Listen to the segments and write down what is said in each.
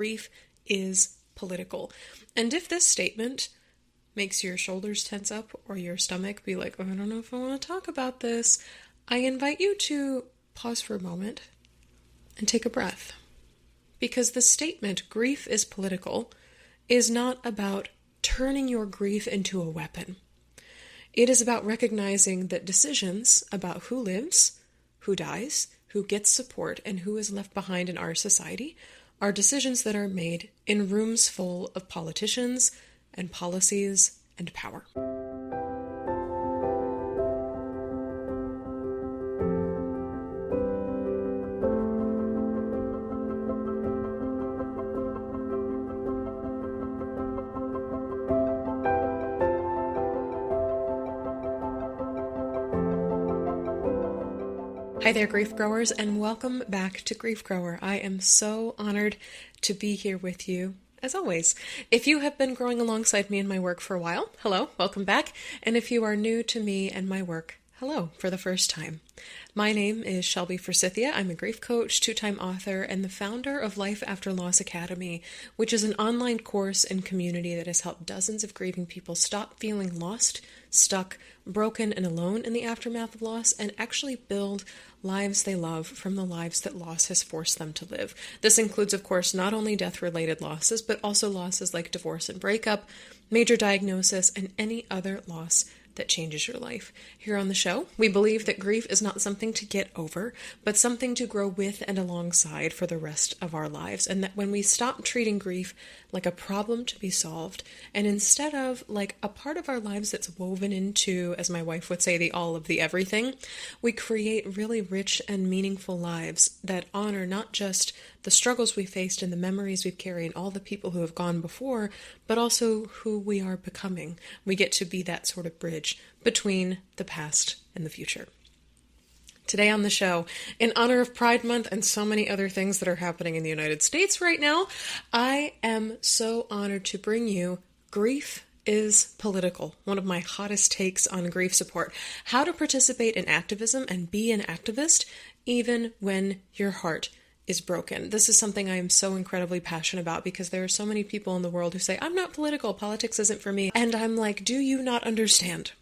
Grief is political. And if this statement makes your shoulders tense up or your stomach be like, oh, I don't know if I want to talk about this, I invite you to pause for a moment and take a breath. Because the statement, grief is political, is not about turning your grief into a weapon. It is about recognizing that decisions about who lives, who dies, who gets support, and who is left behind in our society are decisions that are made in rooms full of politicians and policies and power. Hi there, grief growers, and welcome back to Grief Grower. I am so honored to be here with you, as always. If you have been growing alongside me in my work for a while, hello, welcome back. And if you are new to me and my work, hello for the first time. My name is Shelby Forsythia. I'm a grief coach, two-time author, and the founder of Life After Loss Academy, which is an online course and community that has helped dozens of grieving people stop feeling lost, stuck, broken, and alone in the aftermath of loss, and actually build lives they love from the lives that loss has forced them to live. This includes, of course, not only death-related losses, but also losses like divorce and breakup, major diagnosis, and any other loss that changes your life. Here on the show, we believe that grief is not something to get over, but something to grow with and alongside for the rest of our lives. And that when we stop treating grief like a problem to be solved, and instead of like a part of our lives that's woven into, as my wife would say, the all of the everything, we create really rich and meaningful lives that honor not just the struggles we faced and the memories we've carried and all the people who have gone before, but also who we are becoming. We get to be that sort of bridge between the past and the future. Today on the show, in honor of Pride Month and so many other things that are happening in the United States right now, I am so honored to bring you Grief is Political, one of my hottest takes on grief support. How to participate in activism and be an activist even when your heart is broken. This is something I am so incredibly passionate about because there are so many people in the world who say, I'm not political, politics isn't for me. And I'm like, do you not understand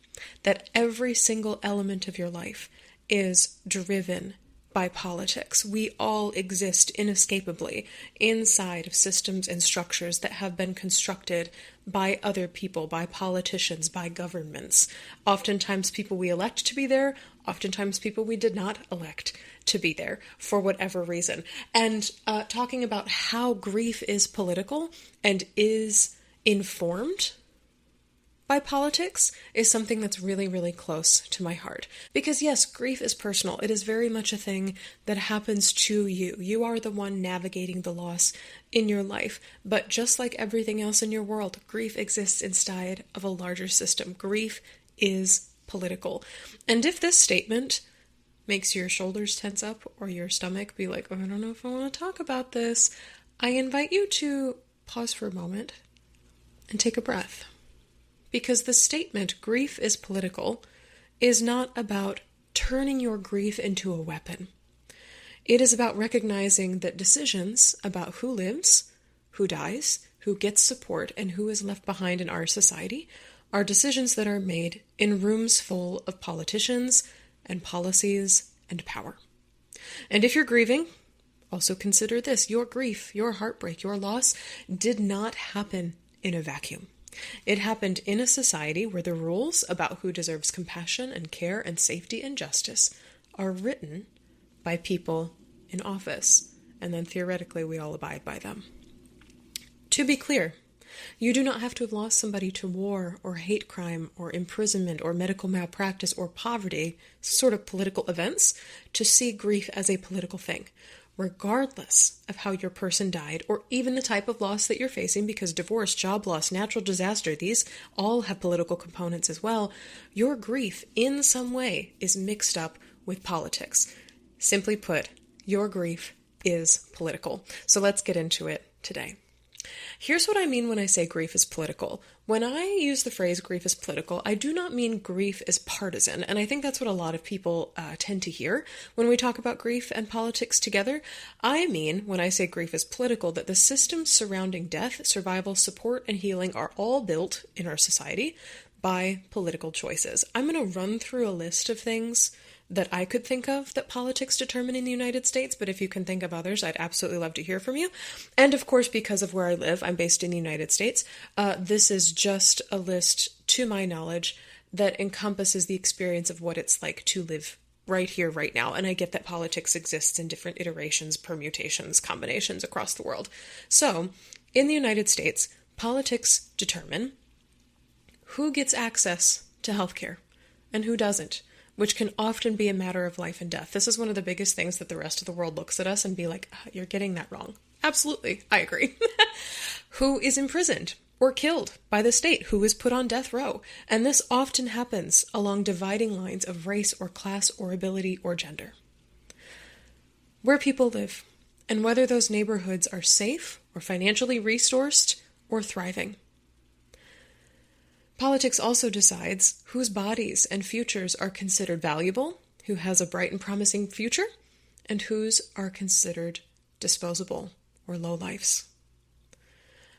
that every single element of your life is driven by politics? We all exist inescapably inside of systems and structures that have been constructed by other people, by politicians, by governments. Oftentimes people we elect to be there, oftentimes people we did not elect to be there for whatever reason. And talking about how grief is political and is informed by politics is something that's really, really close to my heart. Because yes, grief is personal. It is very much a thing that happens to you. You are the one navigating the loss in your life. But just like everything else in your world, grief exists inside of a larger system. Grief is political. And if this statement makes your shoulders tense up or your stomach be like, oh, I don't know if I want to talk about this, I invite you to pause for a moment and take a breath. Because the statement, grief is political, is not about turning your grief into a weapon. It is about recognizing that decisions about who lives, who dies, who gets support, and who is left behind in our society are decisions that are made in rooms full of politicians and policies and power. And if you're grieving, also consider this: your grief, your heartbreak, your loss did not happen in a vacuum. It happened in a society where the rules about who deserves compassion and care and safety and justice are written by people in office, and then theoretically we all abide by them. To be clear, you do not have to have lost somebody to war or hate crime or imprisonment or medical malpractice or poverty, sort of political events, to see grief as a political thing. Regardless of how your person died or even the type of loss that you're facing, because divorce, job loss, natural disaster, these all have political components as well, your grief in some way is mixed up with politics. Simply put, your grief is political. So let's get into it today. Here's what I mean when I say grief is political. When I use the phrase grief is political, I do not mean grief is partisan, and I think that's what a lot of people tend to hear when we talk about grief and politics together. I mean, when I say grief is political, that the systems surrounding death, survival, support, and healing are all built in our society by political choices. I'm going to run through a list of things that I could think of that politics determine in the United States, but if you can think of others, I'd absolutely love to hear from you. And of course, because of where I live, I'm based in the United States, this is just a list, to my knowledge, that encompasses the experience of what it's like to live right here, right now. And I get that politics exists in different iterations, permutations, combinations across the world. So, in the United States, politics determine who gets access to healthcare and who doesn't, which can often be a matter of life and death. This is one of the biggest things that the rest of the world looks at us and be like, you're getting that wrong. Absolutely, I agree. Who is imprisoned or killed by the state, who is put on death row. And this often happens along dividing lines of race or class or ability or gender. Where people live, and whether those neighborhoods are safe or financially resourced or thriving. Politics also decides whose bodies and futures are considered valuable, who has a bright and promising future, and whose are considered disposable or lowlifes.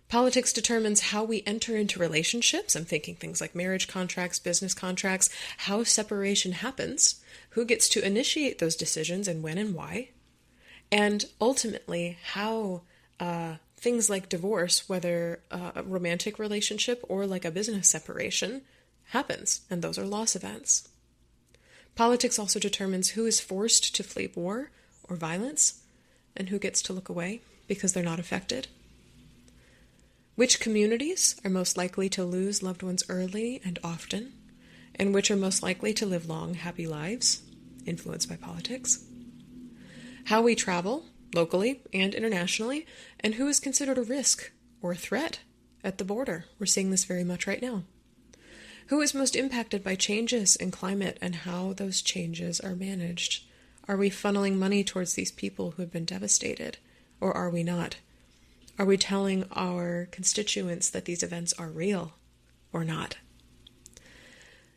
Politics determines how we enter into relationships. I'm thinking things like marriage contracts, business contracts, how separation happens, who gets to initiate those decisions and when and why, and ultimately how things like divorce, whether a romantic relationship or like a business separation, happens, and those are loss events. Politics also determines who is forced to flee war or violence, and who gets to look away because they're not affected. Which communities are most likely to lose loved ones early and often, and which are most likely to live long, happy lives, influenced by politics. How we travel, locally and internationally, and who is considered a risk or a threat at the border. We're seeing this very much right now. Who is most impacted by changes in climate and how those changes are managed? Are we funneling money towards these people who have been devastated, or are we not? Are we telling our constituents that these events are real or not?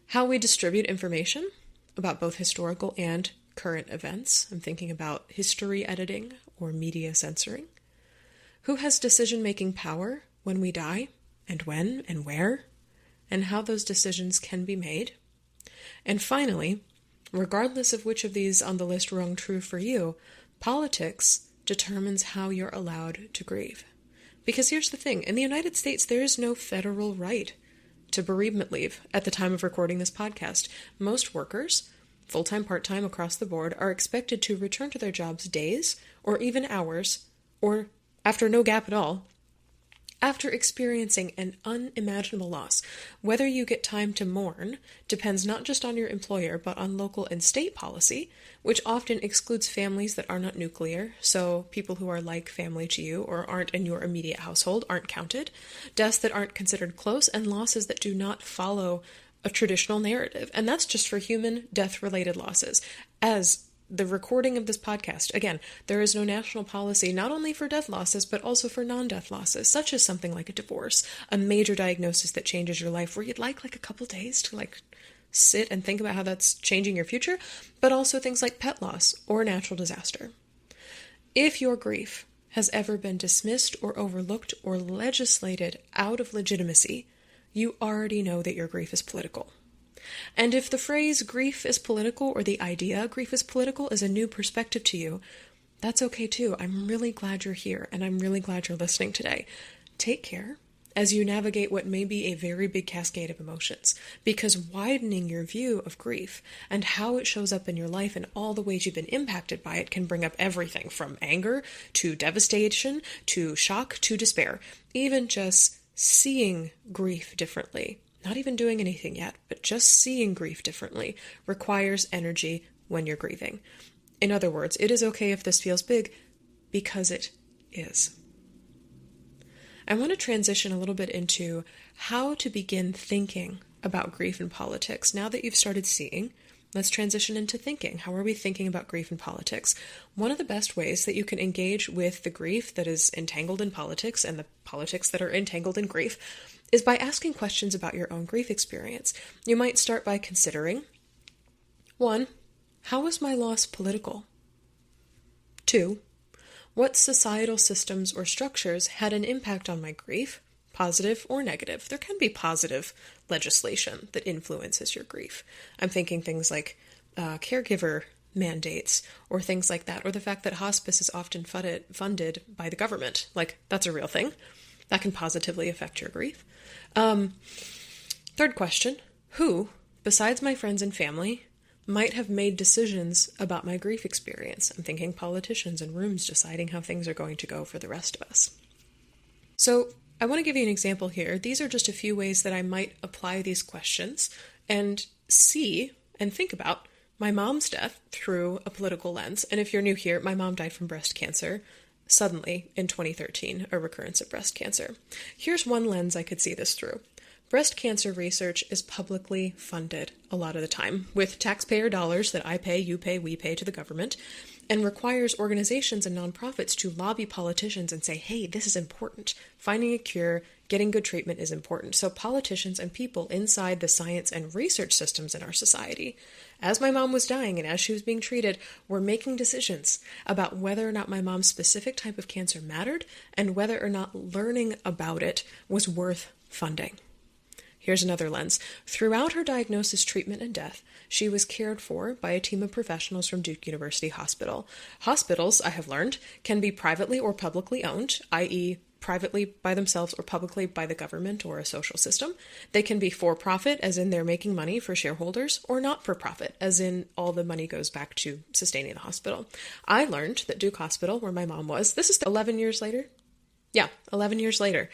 How we distribute information about both historical and current events. I'm thinking about history editing or media censoring. Who has decision-making power when we die, and when and where, and how those decisions can be made. And finally, regardless of which of these on the list rung true for you, politics determines how you're allowed to grieve. Because here's the thing, in the United States, there is no federal right to bereavement leave at the time of recording this podcast. Most workers, full-time, part-time, across the board, are expected to return to their jobs days or even hours, or after no gap at all, after experiencing an unimaginable loss. Whether you get time to mourn depends not just on your employer, but on local and state policy, which often excludes families that are not nuclear, so people who are like family to you or aren't in your immediate household aren't counted, deaths that aren't considered close, and losses that do not follow a traditional narrative. And that's just for human death-related losses. As the recording of this podcast, again, there is no national policy not only for death losses, but also for non-death losses, such as something like a divorce, a major diagnosis that changes your life, where you'd like a couple days to sit and think about how that's changing your future, but also things like pet loss or natural disaster. If your grief has ever been dismissed or overlooked or legislated out of legitimacy, you already know that your grief is political. And if the phrase grief is political, or the idea grief is political, is a new perspective to you, that's okay too. I'm really glad you're here, and I'm really glad you're listening today. Take care as you navigate what may be a very big cascade of emotions, because widening your view of grief and how it shows up in your life and all the ways you've been impacted by it can bring up everything from anger to devastation to shock to despair. Even just seeing grief differently, not even doing anything yet, but just seeing grief differently requires energy when you're grieving. In other words, it is okay if this feels big, because it is. I want to transition a little bit into how to begin thinking about grief and politics now that you've started seeing let's transition into thinking. How are we thinking about grief and politics? One of the best ways that you can engage with the grief that is entangled in politics and the politics that are entangled in grief is by asking questions about your own grief experience. You might start by considering, 1, how was my loss political? 2, what societal systems or structures had an impact on my grief, positive or negative? There can be positive legislation that influences your grief. I'm thinking things like caregiver mandates or things like that, or the fact that hospice is often funded by the government. Like, that's a real thing. That can positively affect your grief. Third question, who, besides my friends and family, might have made decisions about my grief experience? I'm thinking politicians in rooms deciding how things are going to go for the rest of us. So I want to give you an example here. These are just a few ways that I might apply these questions and see and think about my mom's death through a political lens. And if you're new here, my mom died from breast cancer suddenly in 2013, a recurrence of breast cancer. Here's one lens I could see this through. Breast cancer research is publicly funded a lot of the time with taxpayer dollars that I pay, you pay, we pay to the government, and requires organizations and nonprofits to lobby politicians and say, hey, this is important. Finding a cure, getting good treatment is important. So politicians and people inside the science and research systems in our society, as my mom was dying and as she was being treated, were making decisions about whether or not my mom's specific type of cancer mattered and whether or not learning about it was worth funding. Here's another lens. Throughout her diagnosis, treatment, and death, she was cared for by a team of professionals from Duke University Hospital. Hospitals, I have learned, can be privately or publicly owned, i.e., privately by themselves or publicly by the government or a social system. They can be for-profit, as in they're making money for shareholders, or not-for-profit, as in all the money goes back to sustaining the hospital. I learned that Duke Hospital, where my mom was, this is 11 years later? Yeah, 11 years later.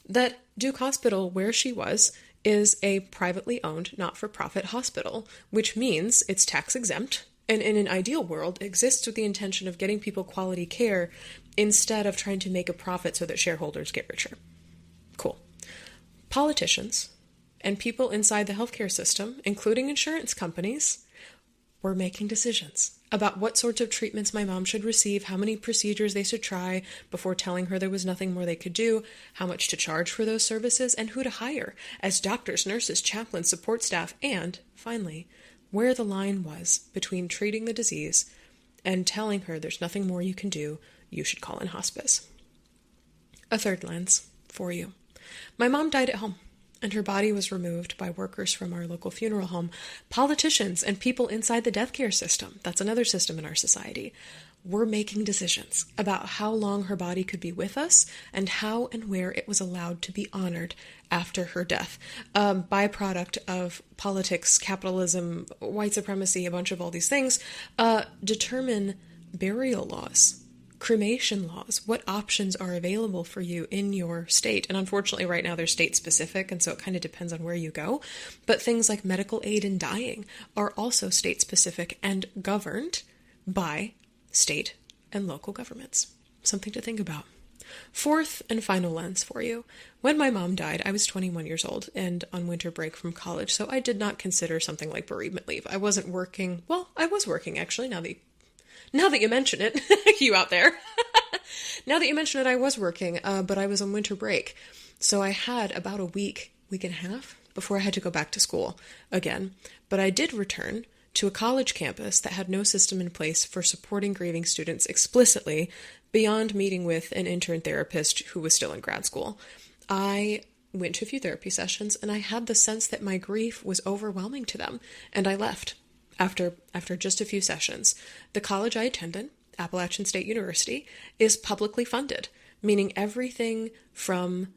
That Duke Hospital, where she was, is a privately owned, not-for-profit hospital, which means it's tax exempt, and in an ideal world exists with the intention of getting people quality care instead of trying to make a profit so that shareholders get richer. Cool. Politicians and people inside the healthcare system, including insurance companies, were making decisions about what sorts of treatments my mom should receive, how many procedures they should try before telling her there was nothing more they could do, how much to charge for those services, and who to hire as doctors, nurses, chaplains, support staff, and, finally, where the line was between treating the disease and telling her there's nothing more you can do, you should call in hospice. A third lens for you. My mom died at home, and her body was removed by workers from our local funeral home. Politicians and people inside the death care system, that's another system in our society, were making decisions about how long her body could be with us and how and where it was allowed to be honored after her death. Byproduct of politics, capitalism, white supremacy, a bunch of all these things, determine burial laws, cremation laws, what options are available for you in your state. And unfortunately, right now they're state specific, and so it kind of depends on where you go. But things like medical aid in dying are also state specific and governed by state and local governments. Something to think about. Fourth and final lens for you. When my mom died, I was 21 years old and on winter break from college, so I did not consider something like bereavement leave. I wasn't working. Well, I was working, actually, now that you mention it, you out there. Now that you mention it, I was working, but I was on winter break. So I had about a week and a half before I had to go back to school again. But I did return to a college campus that had no system in place for supporting grieving students explicitly beyond meeting with an intern therapist who was still in grad school. I went to a few therapy sessions, and I had the sense that my grief was overwhelming to them, and I left. After just a few sessions. The college I attended, Appalachian State University, is publicly funded, meaning everything from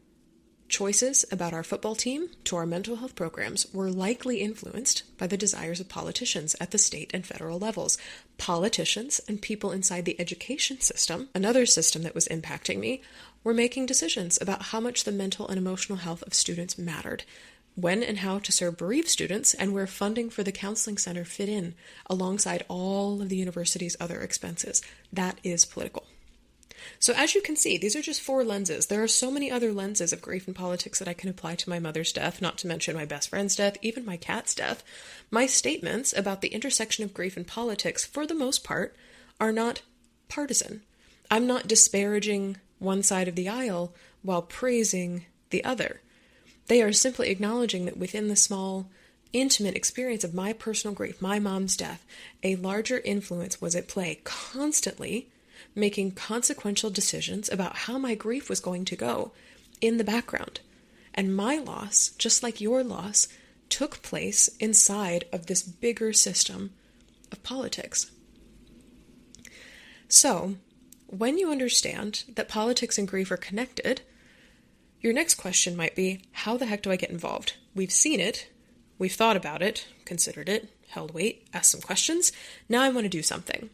choices about our football team to our mental health programs were likely influenced by the desires of politicians at the state and federal levels. Politicians and people inside the education system, another system that was impacting me, were making decisions about how much the mental and emotional health of students mattered, when and how to serve bereaved students, and where funding for the counseling center fit in alongside all of the university's other expenses. That is political. So as you can see, these are just 4 lenses. There are so many other lenses of grief and politics that I can apply to my mother's death, not to mention my best friend's death, even my cat's death. My statements about the intersection of grief and politics, for the most part, are not partisan. I'm not disparaging one side of the aisle while praising the other. They are simply acknowledging that within the small, intimate experience of my personal grief, my mom's death, a larger influence was at play, constantly making consequential decisions about how my grief was going to go in the background. And my loss, just like your loss, took place inside of this bigger system of politics. So, when you understand that politics and grief are connected, your next question might be, how the heck do I get involved? We've seen it, we've thought about it, considered it, held weight, asked some questions. Now I want to do something.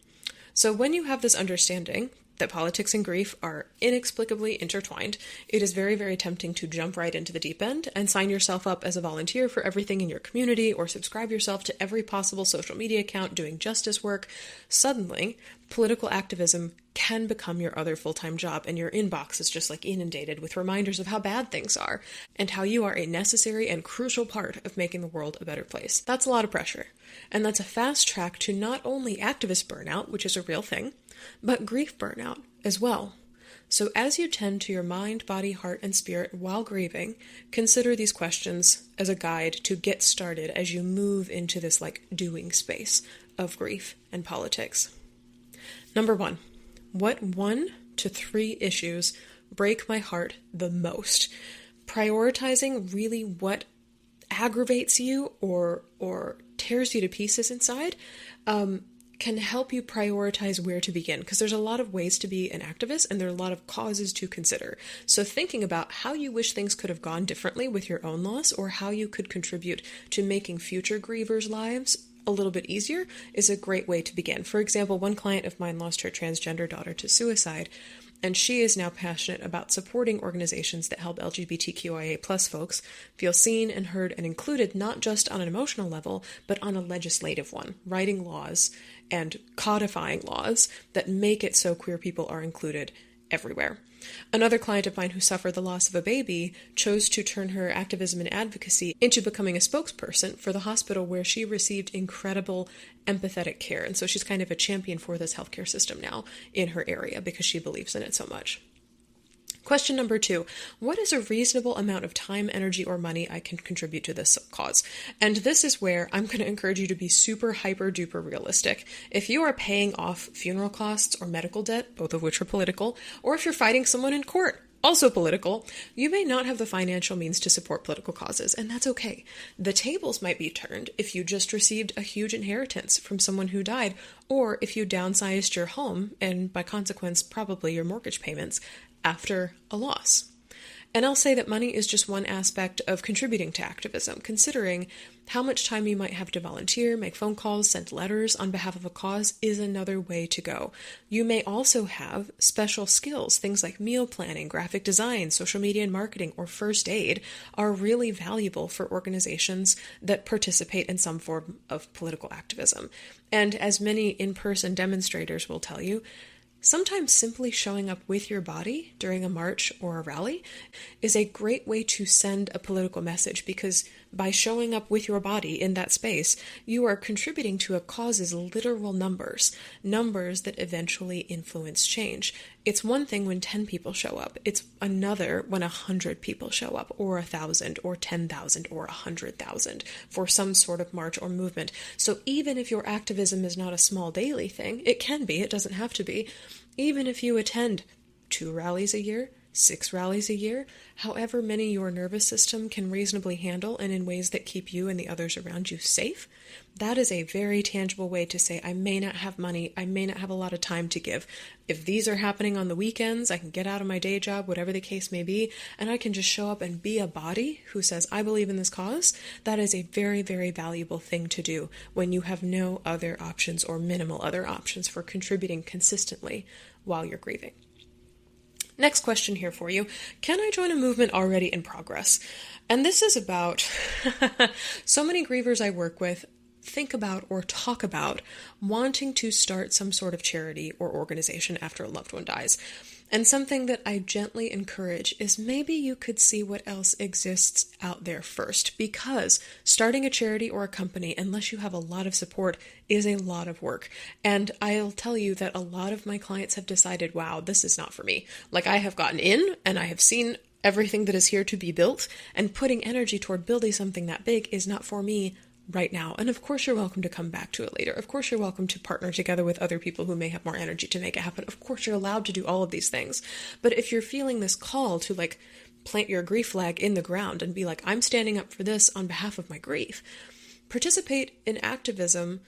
So when you have this understanding that politics and grief are inexplicably intertwined, it is very, very tempting to jump right into the deep end and sign yourself up as a volunteer for everything in your community or subscribe yourself to every possible social media account doing justice work. Suddenly, political activism can become your other full-time job, and your inbox is just like inundated with reminders of how bad things are and how you are a necessary and crucial part of making the world a better place. That's a lot of pressure, and that's a fast track to not only activist burnout, which is a real thing, but grief burnout as well. So as you tend to your mind, body, heart, and spirit while grieving, consider these questions as a guide to get started as you move into this doing space of grief and politics. Number 1, what 1 to 3 issues break my heart the most? Prioritizing really what aggravates you or tears you to pieces inside can help you prioritize where to begin, because there's a lot of ways to be an activist and there are a lot of causes to consider. So thinking about how you wish things could have gone differently with your own loss, or how you could contribute to making future grievers' lives a little bit easier, is a great way to begin. For example, one client of mine lost her transgender daughter to suicide, and she is now passionate about supporting organizations that help LGBTQIA+ folks feel seen and heard and included, not just on an emotional level, but on a legislative one, writing laws and codifying laws that make it so queer people are included everywhere. Another client of mine who suffered the loss of a baby chose to turn her activism and advocacy into becoming a spokesperson for the hospital where she received incredible empathetic care. And so she's kind of a champion for this healthcare system now in her area because she believes in it so much. Question number 2, what is a reasonable amount of time, energy, or money I can contribute to this cause? And this is where I'm going to encourage you to be super hyper duper realistic. If you are paying off funeral costs or medical debt, both of which are political, or if you're fighting someone in court, also political, you may not have the financial means to support political causes, and that's okay. The tables might be turned if you just received a huge inheritance from someone who died, or if you downsized your home, and by consequence, probably your mortgage payments, after a loss. And I'll say that money is just one aspect of contributing to activism, considering how much time you might have to volunteer, make phone calls, send letters on behalf of a cause is another way to go. You may also have special skills, things like meal planning, graphic design, social media and marketing, or first aid are really valuable for organizations that participate in some form of political activism. And as many in-person demonstrators will tell you, sometimes simply showing up with your body during a march or a rally is a great way to send a political message, because by showing up with your body in that space, you are contributing to a cause's literal numbers that eventually influence change. It's one thing when 10 people show up. It's another when 100 people show up, or 1,000, or 10,000, or 100,000 for some sort of march or movement. So even if your activism is not a small daily thing, it can be, it doesn't have to be. Even if you attend 2 rallies a year, 6 rallies a year, however many your nervous system can reasonably handle and in ways that keep you and the others around you safe, that is a very tangible way to say, I may not have money, I may not have a lot of time to give. If these are happening on the weekends, I can get out of my day job, whatever the case may be, and I can just show up and be a body who says, I believe in this cause. That is a very, very valuable thing to do when you have no other options or minimal other options for contributing consistently while you're grieving. Next question here for you. Can I join a movement already in progress? And this is about so many grievers I work with think about or talk about wanting to start some sort of charity or organization after a loved one dies. And something that I gently encourage is maybe you could see what else exists out there first, because starting a charity or a company, unless you have a lot of support, is a lot of work. And I'll tell you that a lot of my clients have decided, wow, this is not for me. Like, I have gotten in and I have seen everything that is here to be built, and putting energy toward building something that big is not for me right now. And of course, you're welcome to come back to it later. Of course, you're welcome to partner together with other people who may have more energy to make it happen. Of course, you're allowed to do all of these things. But if you're feeling this call to like plant your grief flag in the ground and be like, I'm standing up for this on behalf of my grief, participate in activism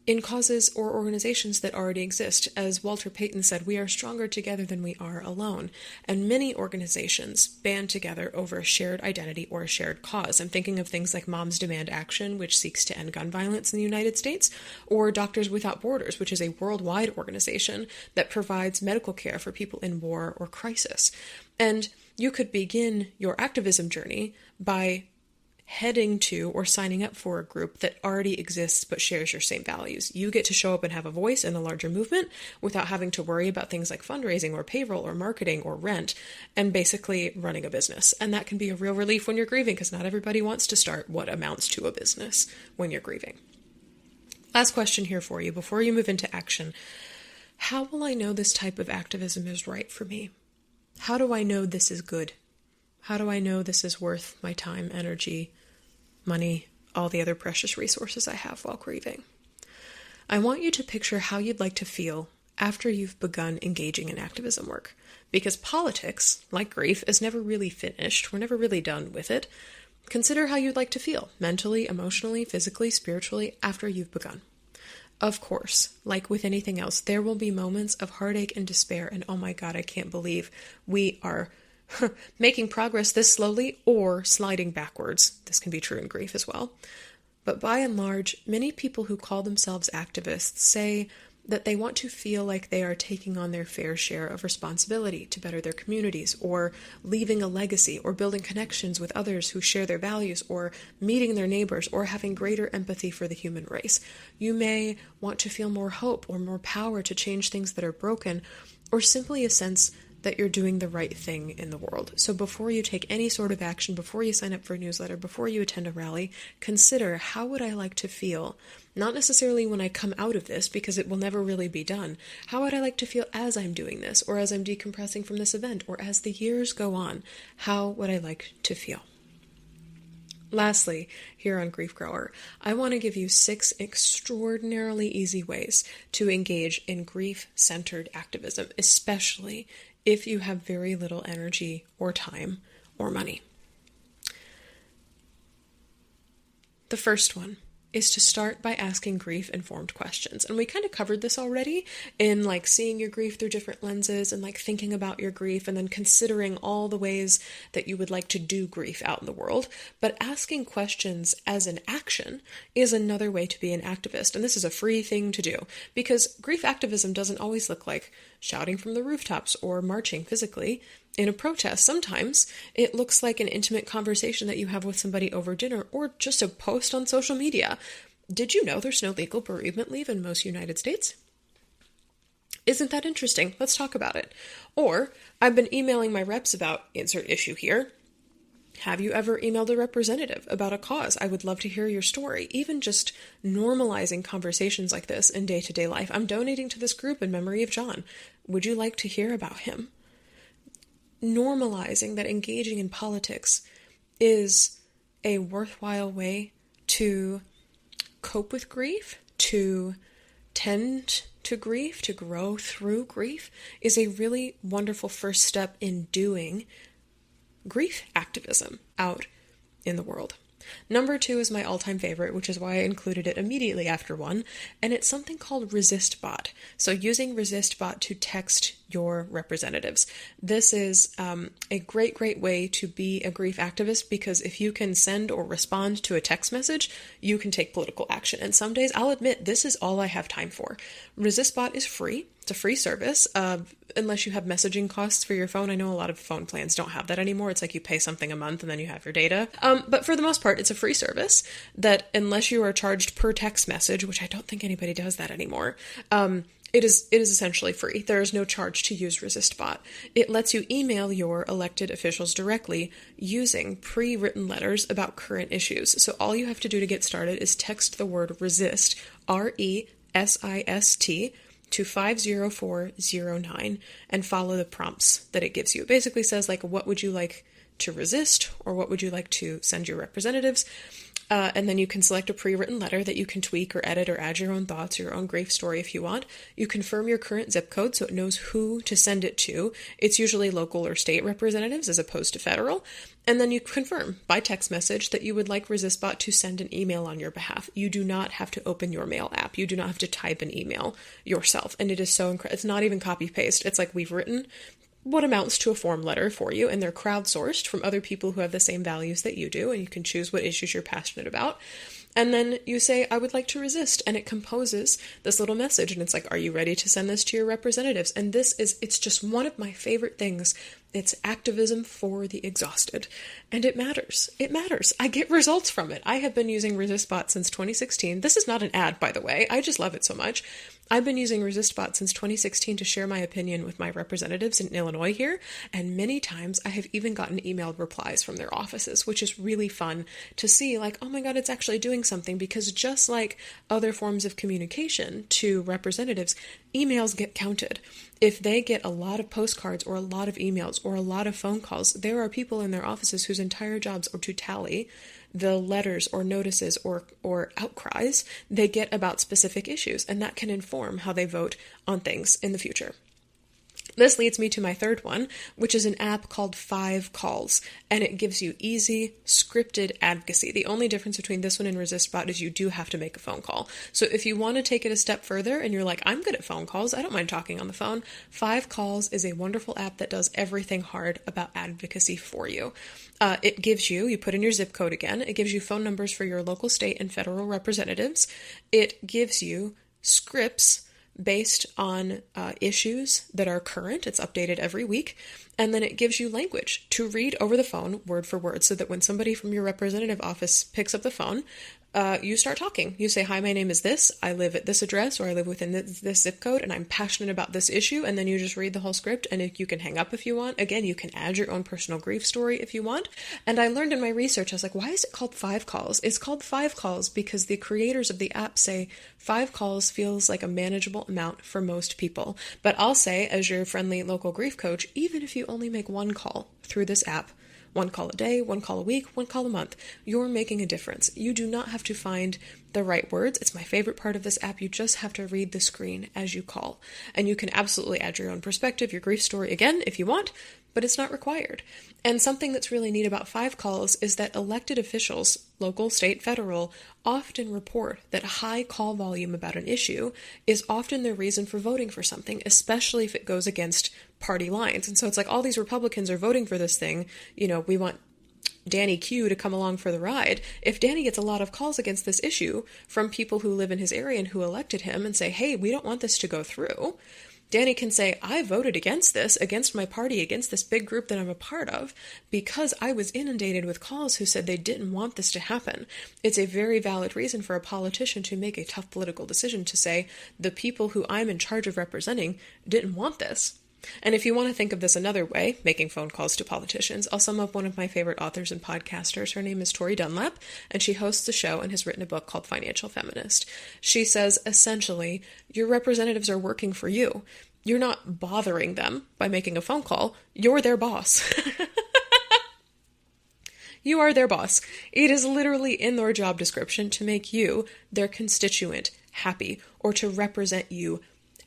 in causes or organizations that already exist. As Walter Payton said, we are stronger together than we are alone. And many organizations band together over a shared identity or a shared cause. I'm thinking of things like Moms Demand Action, which seeks to end gun violence in the United States, or Doctors Without Borders, which is a worldwide organization that provides medical care for people in war or crisis. And you could begin your activism journey by heading to or signing up for a group that already exists but shares your same values. You get to show up and have a voice in the larger movement without having to worry about things like fundraising or payroll or marketing or rent, and basically running a business. And that can be a real relief when you're grieving, because not everybody wants to start what amounts to a business when you're grieving. Last question here for you before you move into action. How will I know this type of activism is right for me? How do I know this is good? How do I know this is worth my time, energy, money, all the other precious resources I have while grieving? I want you to picture how you'd like to feel after you've begun engaging in activism work. Because politics, like grief, is never really finished. We're never really done with it. Consider how you'd like to feel, mentally, emotionally, physically, spiritually, after you've begun. Of course, like with anything else, there will be moments of heartache and despair, and oh my God, I can't believe we are making progress this slowly or sliding backwards. This can be true in grief as well. But by and large, many people who call themselves activists say that they want to feel like they are taking on their fair share of responsibility to better their communities, or leaving a legacy, or building connections with others who share their values, or meeting their neighbors, or having greater empathy for the human race. You may want to feel more hope or more power to change things that are broken, or simply a sense that you're doing the right thing in the world. So before you take any sort of action, before you sign up for a newsletter, before you attend a rally, consider, how would I like to feel? Not necessarily when I come out of this, because it will never really be done. How would I like to feel as I'm doing this, or as I'm decompressing from this event, or as the years go on? How would I like to feel? Lastly, here on Grief Grower, I want to give you 6 extraordinarily easy ways to engage in grief-centered activism, especially if you have very little energy or time or money. The first one is to start by asking grief-informed questions. And we kind of covered this already in like seeing your grief through different lenses, and like thinking about your grief, and then considering all the ways that you would like to do grief out in the world. But asking questions as an action is another way to be an activist. And this is a free thing to do, because grief activism doesn't always look like shouting from the rooftops or marching physically in a protest. Sometimes it looks like an intimate conversation that you have with somebody over dinner, or just a post on social media. Did you know there's no legal bereavement leave in most United States? Isn't that interesting? Let's talk about it. Or, I've been emailing my reps about insert issue here. Have you ever emailed a representative about a cause? I would love to hear your story. Even just normalizing conversations like this in day-to-day life. I'm donating to this group in memory of John. Would you like to hear about him? Normalizing that engaging in politics is a worthwhile way to cope with grief, to tend to grief, to grow through grief, is a really wonderful first step in doing grief activism out in the world. Number 2 is my all-time favorite, which is why I included it immediately after 1, and it's something called ResistBot. So using ResistBot to text your representatives. This is a great way to be a grief activist, because if you can send or respond to a text message, you can take political action. And some days, I'll admit, this is all I have time for. ResistBot is free. It's a free service, unless you have messaging costs for your phone. I know a lot of phone plans don't have that anymore. It's like you pay something a month and then you have your data. But for the most part, it's a free service that, unless you are charged per text message, which I don't think anybody does that anymore, It is essentially free. There is no charge to use ResistBot. It lets you email your elected officials directly using pre-written letters about current issues. So all you have to do to get started is text the word resist, RESIST, to 50409 and follow the prompts that it gives you. It basically says, like, what would you like to resist, or what would you like to send your representatives? And then you can select a pre-written letter that you can tweak or edit or add your own thoughts or your own grief story if you want. You confirm your current zip code so it knows who to send it to. It's usually local or state representatives as opposed to federal. And then you confirm by text message that you would like ResistBot to send an email on your behalf. You do not have to open your mail app. You do not have to type an email yourself. And it is so incredible. It's not even copy paste. It's like we've written what amounts to a form letter for you, and they're crowdsourced from other people who have the same values that you do, and you can choose what issues you're passionate about. And then you say, I would like to resist, and it composes this little message, and it's like, are you ready to send this to your representatives? And it's just one of my favorite things. It's activism for the exhausted, and it matters. It matters. I get results from it. I have been using ResistBot since 2016. This is not an ad, by the way. I just love it so much. I've been using ResistBot since 2016 to share my opinion with my representatives in Illinois here, and many times I have even gotten emailed replies from their offices, which is really fun to see, like, oh my God, it's actually doing something, because just like other forms of communication to representatives, emails get counted. If they get a lot of postcards or a lot of emails or a lot of phone calls, there are people in their offices whose entire jobs are to tally the letters or notices or outcries they get about specific issues, and that can inform how they vote on things in the future. This leads me to my third one, which is an app called 5 Calls, and it gives you easy, scripted advocacy. The only difference between this one and ResistBot is you do have to make a phone call. So if you want to take it a step further and you're like, I'm good at phone calls, I don't mind talking on the phone, 5 Calls is a wonderful app that does everything hard about advocacy for you. It gives you put in your zip code again, it gives you phone numbers for your local, state, and federal representatives. It gives you scripts based on issues that are current. It's updated every week. And then it gives you language to read over the phone word for word, so that when somebody from your representative office picks up the phone, you start talking. You say, hi, my name is this, I live at this address, or I live within this zip code, and I'm passionate about this issue, and then you just read the whole script, and you can hang up if you want. Again, you can add your own personal grief story if you want. And I learned in my research, I was like, why is it called 5 Calls? It's called 5 Calls because the creators of the app say 5 calls feels like a manageable amount for most people. But I'll say, as your friendly local grief coach, even if you only make 1 call through this app, 1 call a day, 1 call a week, 1 call a month, you're making a difference. You do not have to find the right words. It's my favorite part of this app. You just have to read the screen as you call. And you can absolutely add your own perspective, your grief story again, if you want, but it's not required. And something that's really neat about 5 Calls is that elected officials, local, state, federal, often report that high call volume about an issue is often their reason for voting for something, especially if it goes against party lines. And so it's like all these Republicans are voting for this thing. We want Danny Q to come along for the ride. If Danny gets a lot of calls against this issue from people who live in his area and who elected him and say, hey, we don't want this to go through, Danny can say, I voted against this, against my party, against this big group that I'm a part of, because I was inundated with calls who said they didn't want this to happen. It's a very valid reason for a politician to make a tough political decision to say, the people who I'm in charge of representing didn't want this. And if you want to think of this another way, making phone calls to politicians, I'll sum up one of my favorite authors and podcasters. Her name is Tori Dunlap, and she hosts a show and has written a book called Financial Feminist. She says, essentially, your representatives are working for you. You're not bothering them by making a phone call. You're their boss. You are their boss. It is literally in their job description to make you, their constituent, happy, or to represent you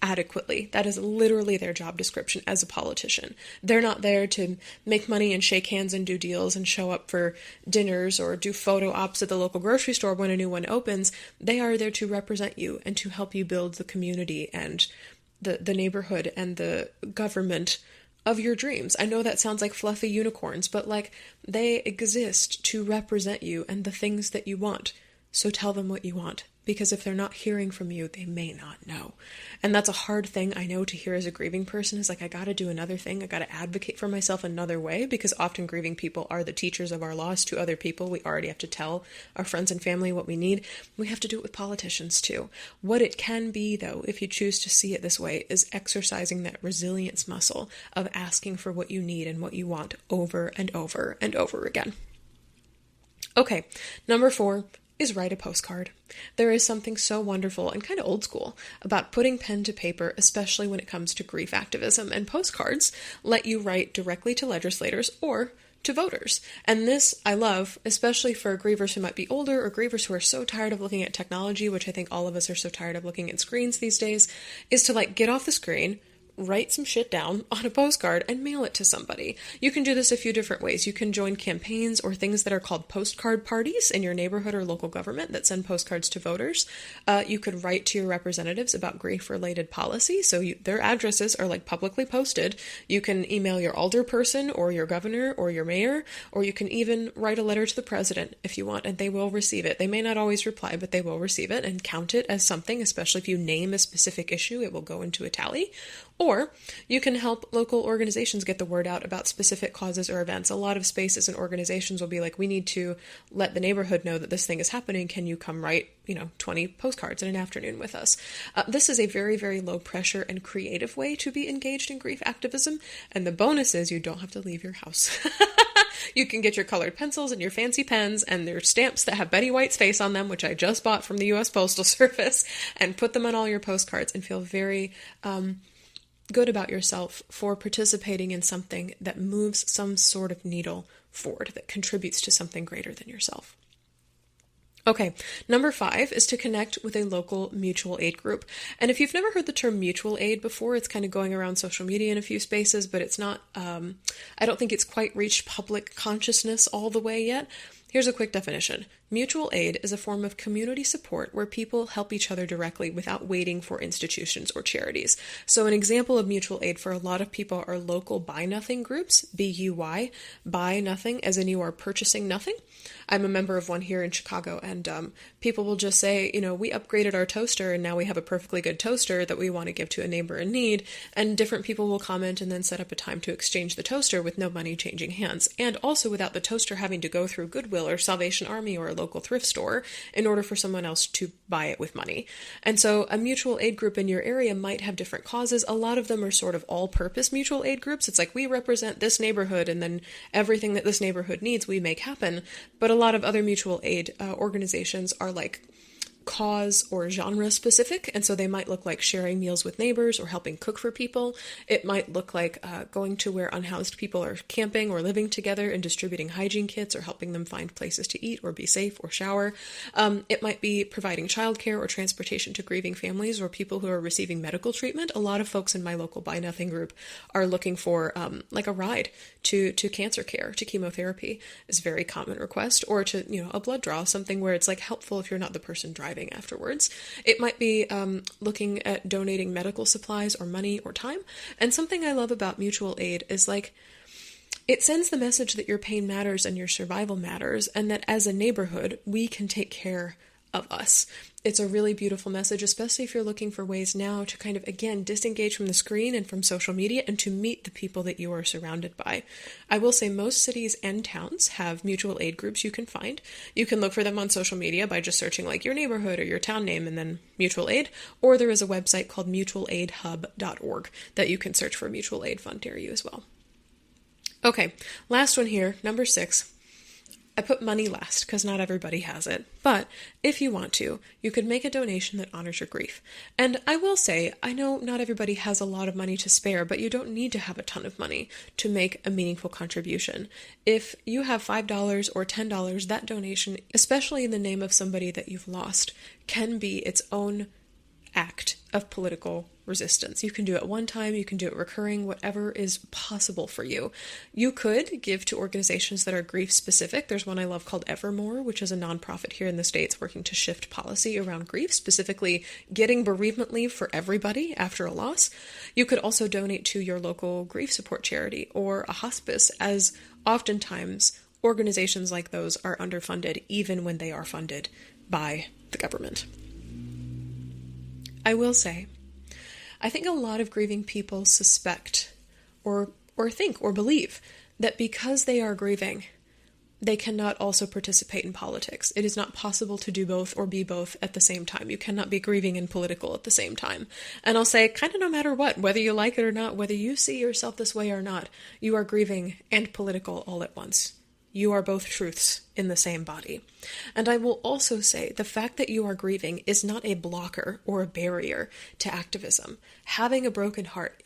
adequately. That is literally their job description as a politician. They're not there to make money and shake hands and do deals and show up for dinners or do photo ops at the local grocery store when a new one opens. They are there to represent you and to help you build the community and the neighborhood and the government of your dreams. I know that sounds like fluffy unicorns, but like they exist to represent you and the things that you want. So tell them what you want, because if they're not hearing from you, they may not know. And that's a hard thing, I know, to hear as a grieving person, is like, I got to do another thing. I got to advocate for myself another way, because often grieving people are the teachers of our loss to other people. We already have to tell our friends and family what we need. We have to do it with politicians too. What it can be, though, if you choose to see it this way, is exercising that resilience muscle of asking for what you need and what you want over and over and over again. Okay, number 4 is write a postcard. There is something so wonderful and kind of old school about putting pen to paper, especially when it comes to grief activism, and postcards let you write directly to legislators or to voters. And this I love, especially for grievers who might be older or grievers who are so tired of looking at technology, which I think all of us are so tired of looking at screens these days, is to get off the screen, write some shit down on a postcard and mail it to somebody. You can do this a few different ways. You can join campaigns or things that are called postcard parties in your neighborhood or local government that send postcards to voters. You could write to your representatives about grief-related policy, so their addresses are publicly posted. You can email your alderperson or your governor or your mayor, or you can even write a letter to the president if you want, and they will receive it. They may not always reply, but they will receive it and count it as something, especially if you name a specific issue, it will go into a tally. Or you can help local organizations get the word out about specific causes or events. A lot of spaces and organizations will be like, we need to let the neighborhood know that this thing is happening. Can you come write, 20 postcards in an afternoon with us? This is a very, very low pressure and creative way to be engaged in grief activism. And the bonus is you don't have to leave your house. You can get your colored pencils and your fancy pens and their stamps that have Betty White's face on them, which I just bought from the U.S. Postal Service, and put them on all your postcards and feel very good about yourself for participating in something that moves some sort of needle forward, that contributes to something greater than yourself. Okay, number 5 is to connect with a local mutual aid group. And if you've never heard the term mutual aid before, it's kind of going around social media in a few spaces, but it's not, I don't think it's quite reached public consciousness all the way yet. Here's a quick definition. Mutual aid is a form of community support where people help each other directly without waiting for institutions or charities. So an example of mutual aid for a lot of people are local buy nothing groups, B-U-Y, buy nothing, as in you are purchasing nothing. I'm a member of one here in Chicago, and people will just say, we upgraded our toaster and now we have a perfectly good toaster that we want to give to a neighbor in need, and different people will comment and then set up a time to exchange the toaster with no money changing hands, and also without the toaster having to go through Goodwill or Salvation Army or a local thrift store in order for someone else to buy it with money. And so a mutual aid group in your area might have different causes. A lot of them are sort of all-purpose mutual aid groups. It's like, we represent this neighborhood, and then everything that this neighborhood needs we make happen. But a lot of other mutual aid organizations are cause or genre specific, and so they might look like sharing meals with neighbors or helping cook for people. It might look like going to where unhoused people are camping or living together and distributing hygiene kits or helping them find places to eat or be safe or shower. It might be providing childcare or transportation to grieving families or people who are receiving medical treatment. A lot of folks in my local Buy Nothing group are looking for a ride to cancer care, to chemotherapy is a very common request, or to a blood draw, something where it's helpful if you're not the person driving afterwards. It might be looking at donating medical supplies or money or time. And something I love about mutual aid is it sends the message that your pain matters and your survival matters, and that as a neighborhood, we can take care of us. It's a really beautiful message, especially if you're looking for ways now to kind of, again, disengage from the screen and from social media and to meet the people that you are surrounded by. I will say most cities and towns have mutual aid groups you can find. You can look for them on social media by just searching your neighborhood or your town name and then mutual aid, or there is a website called mutualaidhub.org that you can search for a mutual aid fund near you as well. Okay, last one here, number 6. I put money last because not everybody has it, but if you want to, you could make a donation that honors your grief. And I will say, I know not everybody has a lot of money to spare, but you don't need to have a ton of money to make a meaningful contribution. If you have $5 or $10, that donation, especially in the name of somebody that you've lost, can be its own act of political resistance. You can do it one time, you can do it recurring, whatever is possible for you. You could give to organizations that are grief specific. There's one I love called Evermore, which is a nonprofit here in the States working to shift policy around grief, specifically getting bereavement leave for everybody after a loss. You could also donate to your local grief support charity or a hospice, as oftentimes organizations like those are underfunded even when they are funded by the government. I will say, I think a lot of grieving people suspect or think or believe that because they are grieving, they cannot also participate in politics. It is not possible to do both or be both at the same time. You cannot be grieving and political at the same time. And I'll say, kind of no matter what, whether you like it or not, whether you see yourself this way or not, you are grieving and political all at once. You are both truths in the same body. And I will also say the fact that you are grieving is not a blocker or a barrier to activism. Having a broken heart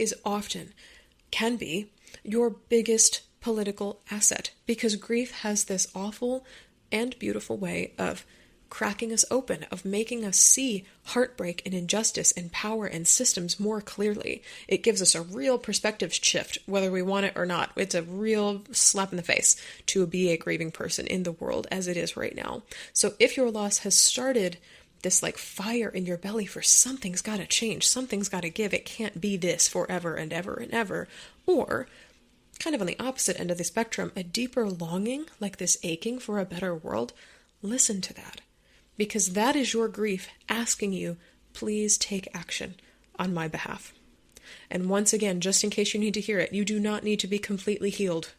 can be your biggest political asset, because grief has this awful and beautiful way of cracking us open, of making us see heartbreak and injustice and power and systems more clearly. It gives us a real perspective shift, whether we want it or not. It's a real slap in the face to be a grieving person in the world as it is right now. So if your loss has started this like fire in your belly for something's got to change, something's got to give, it can't be this forever and ever and ever, or kind of on the opposite end of the spectrum, a deeper longing, like this aching for a better world, listen to that. Because that is your grief asking you, please take action on my behalf. And once again, just in case you need to hear it, you do not need to be completely healed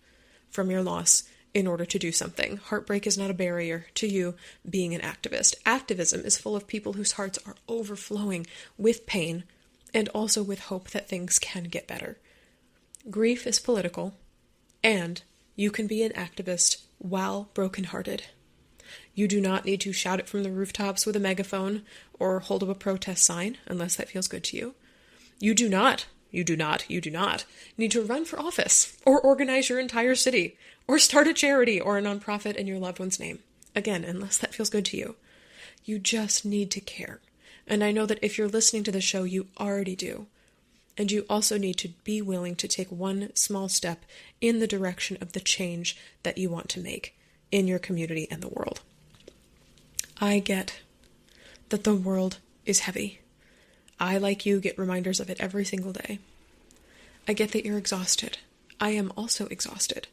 from your loss in order to do something. Heartbreak is not a barrier to you being an activist. Activism is full of people whose hearts are overflowing with pain and also with hope that things can get better. Grief is political, and you can be an activist while brokenhearted. You do not need to shout it from the rooftops with a megaphone or hold up a protest sign unless that feels good to you. You do not need to run for office or organize your entire city or start a charity or a nonprofit in your loved one's name. Again, unless that feels good to you. You just need to care. And I know that if you're listening to the show, you already do. And you also need to be willing to take one small step in the direction of the change that you want to make in your community and the world. I get that the world is heavy. I, like you, get reminders of it every single day. I get that you're exhausted. I am also exhausted.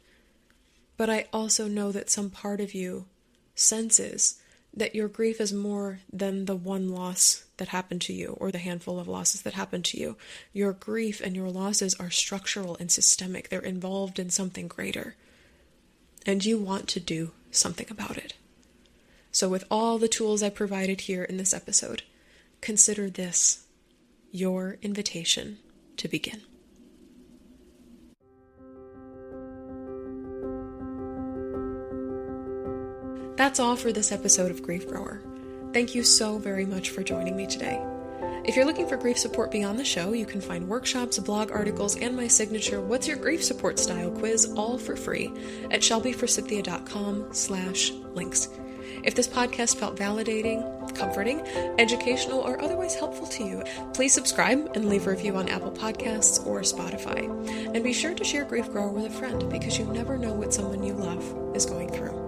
But I also know that some part of you senses that your grief is more than the one loss that happened to you or the handful of losses that happened to you. Your grief and your losses are structural and systemic. They're involved in something greater. And you want to do something about it. So with all the tools I provided here in this episode, consider this your invitation to begin. That's all for this episode of Grief Grower. Thank you so very much for joining me today. If you're looking for grief support beyond the show, you can find workshops, blog articles, and my signature What's Your Grief Support Style quiz all for free at shelbyforsythia.com/links. If this podcast felt validating, comforting, educational, or otherwise helpful to you, please subscribe and leave a review on Apple Podcasts or Spotify. And be sure to share Grief Grower with a friend, because you never know what someone you love is going through.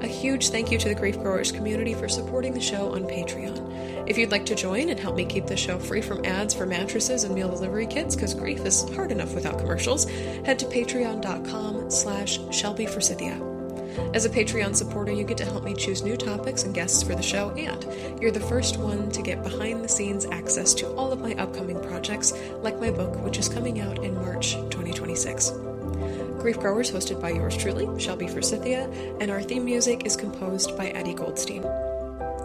A huge thank you to the Grief Growers community for supporting the show on Patreon. If you'd like to join and help me keep the show free from ads for mattresses and meal delivery kits, because grief is hard enough without commercials, head to patreon.com/shelbyforsythia. As a Patreon supporter, you get to help me choose new topics and guests for the show, and you're the first one to get behind-the-scenes access to all of my upcoming projects, like my book, which is coming out in March 2026. Grief Growers hosted by yours truly, Shelby Forsythia, and our theme music is composed by Eddie Goldstein.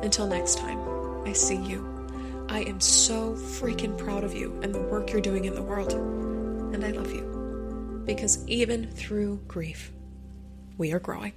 Until next time, I see you. I am so freaking proud of you and the work you're doing in the world. And I love you. Because even through grief, we are growing.